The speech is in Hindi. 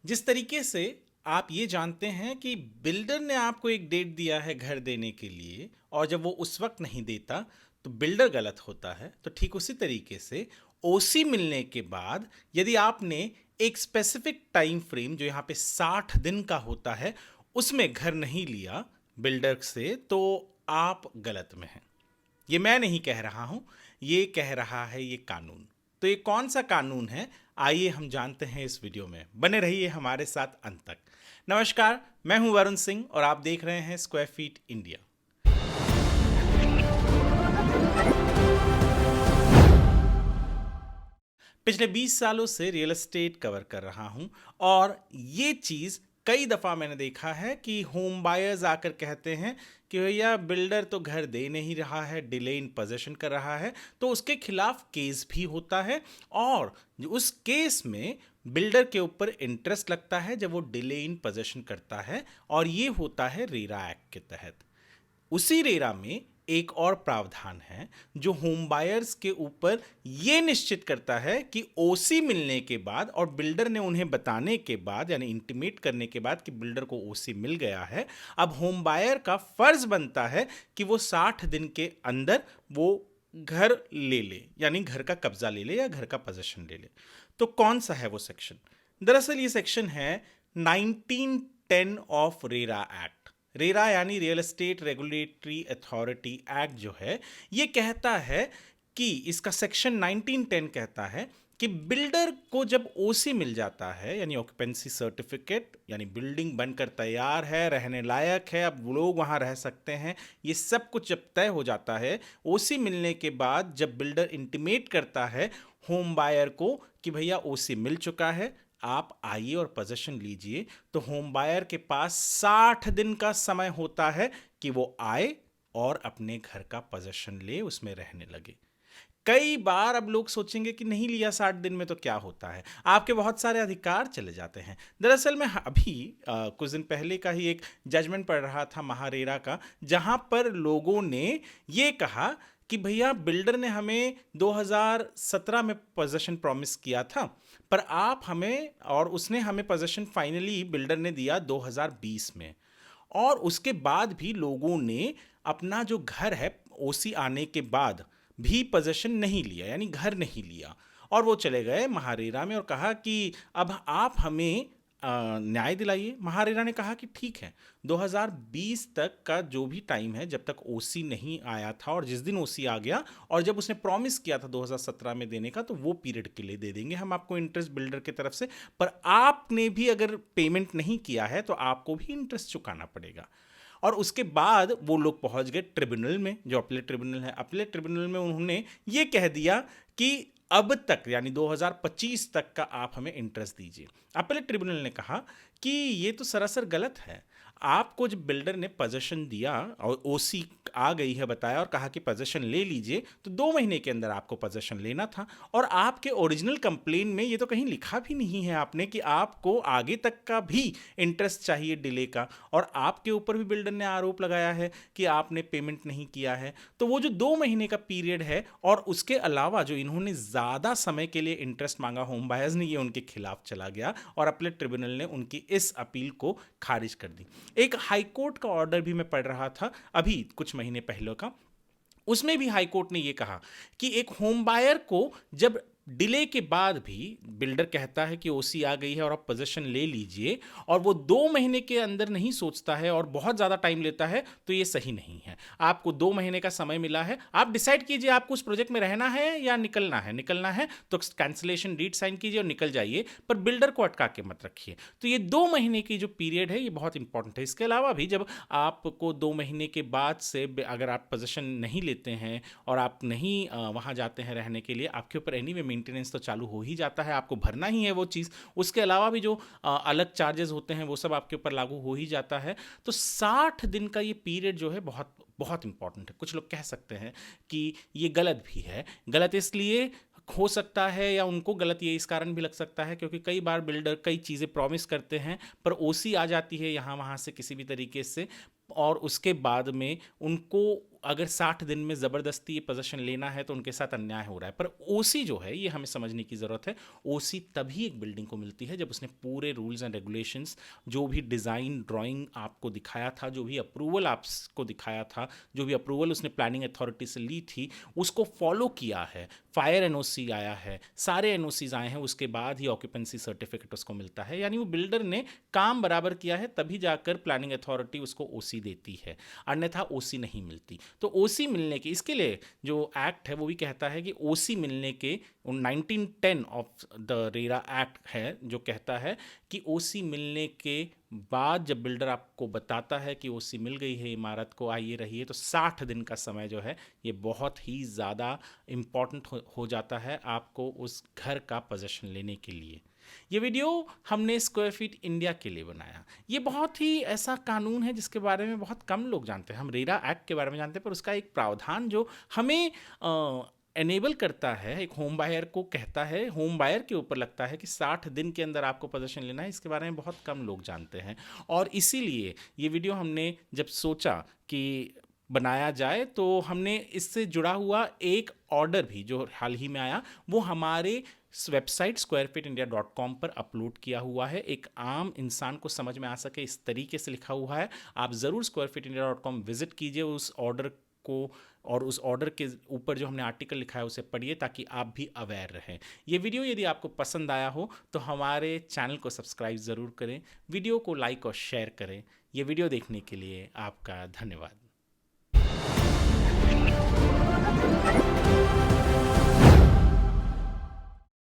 जिस तरीके से आप ये जानते हैं कि बिल्डर ने आपको एक डेट दिया है घर देने के लिए और जब वो उस वक्त नहीं देता तो बिल्डर गलत होता है, तो ठीक उसी तरीके से ओसी मिलने के बाद यदि आपने एक स्पेसिफिक टाइम फ्रेम जो यहाँ पे 60 दिन का होता है उसमें घर नहीं लिया बिल्डर से, तो आप गलत में हैं। ये मैं नहीं कह रहा हूं, ये कह रहा है ये कानून। तो ये कौन सा कानून है, आइए हम जानते हैं इस वीडियो में। बने रहिए हमारे साथ अंत तक। नमस्कार, मैं हूं वरुण सिंह और आप देख रहे हैं स्क्वायर फीट इंडिया। पिछले 20 सालों से रियल एस्टेट कवर कर रहा हूं और ये चीज़ कई दफ़ा मैंने देखा है कि होम बायर्स आकर कहते हैं कि भैया बिल्डर तो घर दे नहीं रहा है, डिले इन पोजीशन कर रहा है, तो उसके खिलाफ केस भी होता है और उस केस में बिल्डर के ऊपर इंटरेस्ट लगता है जब वो डिले इन पोजीशन करता है, और ये होता है रेरा एक्ट के तहत। उसी रेरा में एक और प्रावधान है जो होम बायर्स के ऊपर यह निश्चित करता है कि ओसी मिलने के बाद और बिल्डर ने उन्हें बताने के बाद, यानी इंटीमेट करने के बाद कि बिल्डर को ओसी मिल गया है, अब होम बायर का फर्ज बनता है कि वो 60 दिन के अंदर वो घर ले ले, यानी घर का कब्जा ले ले या घर का पोजीशन ले ले। तो कौन सा है वो सेक्शन? दरअसल ये सेक्शन है 1910 ऑफ रेरा एक्ट। रेरा यानी real estate regulatory authority act जो है, ये कहता है कि इसका सेक्शन 1910 कहता है कि बिल्डर को जब ओसी मिल जाता है, यानी ऑक्यूपेंसी सर्टिफिकेट, यानी बिल्डिंग बनकर तैयार है, रहने लायक है, अब लोग वहाँ रह सकते हैं, ये सब कुछ जब तय हो जाता है, ओसी मिलने के बाद जब बिल्डर इंटीमेट करता है होम बायर को कि भैया ओसी मिल चुका है, आप आइए और पोजीशन लीजिए, तो होम बायर के पास 60 दिन का समय होता है कि वो आए और अपने घर का पोजीशन ले, उसमें रहने लगे। कई बार अब लोग सोचेंगे कि नहीं लिया 60 दिन में तो क्या होता है, आपके बहुत सारे अधिकार चले जाते हैं। दरअसल मैं अभी कुछ दिन पहले का ही एक जजमेंट पढ़ रहा था महारेरा का, जहां पर लोगों ने ये कहा कि भैया बिल्डर ने हमें 2017 में पोजीशन प्रॉमिस किया था, पर आप हमें, और उसने हमें पोजीशन फाइनली बिल्डर ने दिया 2020 में, और उसके बाद भी लोगों ने अपना जो घर है ओसी आने के बाद भी पोजीशन नहीं लिया, यानी घर नहीं लिया, और वो चले गए महारेरा में और कहा कि अब आप हमें न्याय दिलाइए। महारेरा ने कहा कि ठीक है, 2020 तक का जो भी टाइम है, जब तक ओसी नहीं आया था और जिस दिन ओसी आ गया और जब उसने प्रॉमिस किया था 2017 में देने का, तो वो पीरियड के लिए दे देंगे हम आपको इंटरेस्ट बिल्डर की तरफ से, पर आपने भी अगर पेमेंट नहीं किया है तो आपको भी इंटरेस्ट चुकाना पड़ेगा। और उसके बाद वो लोग पहुंच गए ट्रिब्यूनल में, जो अपीलेट ट्रिब्यूनल है। अपीलेट ट्रिब्यूनल में उन्होंने ये कह दिया कि अब तक, यानी 2025 तक का आप हमें इंटरेस्ट दीजिए। अपीलेट ट्रिब्यूनल ने कहा कि ये तो सरासर गलत है। आपको जब बिल्डर ने पोजीशन दिया और ओसी आ गई है बताया और कहा कि पोजीशन ले लीजिए, तो 2 महीने के अंदर आपको पोजीशन लेना था, और आपके ओरिजिनल कंप्लेन में ये तो कहीं लिखा भी नहीं है आपने कि आपको आगे तक का भी इंटरेस्ट चाहिए डिले का, और आपके ऊपर भी बिल्डर ने आरोप लगाया है कि आपने पेमेंट नहीं किया है। तो वो जो 2 महीने का पीरियड है और उसके अलावा जो इन्होंने ज़्यादा समय के लिए इंटरेस्ट मांगा होम बायर्स ने, ये उनके खिलाफ चला गया और अपीलेट ट्रिब्यूनल ने उनकी इस अपील को खारिज कर दी। एक हाईकोर्ट का ऑर्डर भी मैं पढ़ रहा था अभी कुछ महीने पहले का, उसमें भी हाईकोर्ट ने यह कहा कि एक होम बायर को जब डिले के बाद भी बिल्डर कहता है कि ओसी आ गई है और आप पोजीशन ले लीजिए, और वो 2 महीने के अंदर नहीं सोचता है और बहुत ज़्यादा टाइम लेता है, तो ये सही नहीं है। आपको 2 महीने का समय मिला है, आप डिसाइड कीजिए आपको उस प्रोजेक्ट में रहना है या निकलना है। निकलना है तो कैंसिलेशन डीड साइन कीजिए और निकल जाइए, पर बिल्डर को अटका के मत रखिए। तो ये 2 महीने की जो पीरियड है ये बहुत इंपॉर्टेंट है। इसके अलावा भी जब आपको 2 महीने के बाद से अगर आप पोजीशन नहीं लेते हैं और आप नहीं वहाँ जाते हैं रहने के लिए, आपके ऊपर एनीवे मेंटेनेंस तो चालू हो ही जाता है, आपको भरना ही है वो चीज़। उसके अलावा भी जो अलग चार्जेस होते हैं वो सब आपके ऊपर लागू हो ही जाता है। तो 60 दिन का ये पीरियड जो है बहुत बहुत इंपॉर्टेंट है। कुछ लोग कह सकते हैं कि ये गलत भी है। गलत इसलिए हो सकता है, या उनको गलत ये इस कारण भी लग सकता है क्योंकि कई बार बिल्डर कई चीज़ें प्रॉमिस करते हैं पर ओसी आ जाती है यहाँ वहाँ से किसी भी तरीके से, और उसके बाद में उनको अगर 60 दिन में ज़बरदस्ती ये पोजीशन लेना है तो उनके साथ अन्याय हो रहा है। पर ओसी जो है ये हमें समझने की ज़रूरत है। ओसी तभी एक बिल्डिंग को मिलती है जब उसने पूरे रूल्स एंड रेगुलेशंस, जो भी डिज़ाइन ड्राइंग आपको दिखाया था, जो भी अप्रूवल आपको दिखाया था, जो भी अप्रूवल उसने प्लानिंग अथॉरिटी से ली थी, उसको फॉलो किया है। फायर एनओसी आया है, सारे एनओसीज आए हैं, उसके बाद ही ऑक्यूपेंसी सर्टिफिकेट उसको मिलता है। यानी वो बिल्डर ने काम बराबर किया है, तभी जाकर प्लानिंग अथॉरिटी उसको ओसी देती है, अन्यथा ओसी नहीं मिलती। तो ओसी मिलने के, इसके लिए जो एक्ट है वो भी कहता है कि ओसी मिलने के 1910 ऑफ द रेरा एक्ट है जो कहता है कि ओसी मिलने के बाद जब बिल्डर आपको बताता है कि ओसी मिल गई है, इमारत को आइए रहिए, तो 60 दिन का समय जो है ये बहुत ही ज़्यादा इम्पॉर्टेंट हो जाता है आपको उस घर का पोजीशन लेने के लिए। ये वीडियो हमने स्क्वायर फीट इंडिया के लिए बनाया। ये बहुत ही ऐसा कानून है जिसके बारे में बहुत कम लोग जानते हैं। हम रेरा एक्ट के बारे में जानते हैं, पर उसका एक प्रावधान जो हमें एनेबल करता है, एक होम बायर को कहता है, होम बायर के ऊपर लगता है कि 60 दिन के अंदर आपको पोजीशन लेना है, इसके बारे में बहुत कम लोग जानते हैं। और इसीलिए ये वीडियो हमने जब सोचा कि बनाया जाए तो हमने इससे जुड़ा हुआ एक ऑर्डर भी जो हाल ही में आया वो हमारे वेबसाइट squarefeetindia.com पर अपलोड किया हुआ है। एक आम इंसान को समझ में आ सके इस तरीके से लिखा हुआ है। आप ज़रूर squarefeetindia.com विजिट कीजिए, उस ऑर्डर को और उस ऑर्डर के ऊपर जो हमने आर्टिकल लिखा है उसे पढ़िए ताकि आप भी अवेयर रहें। ये वीडियो यदि आपको पसंद आया हो तो हमारे चैनल को सब्सक्राइब ज़रूर करें, वीडियो को लाइक और शेयर करें। ये वीडियो देखने के लिए आपका धन्यवाद।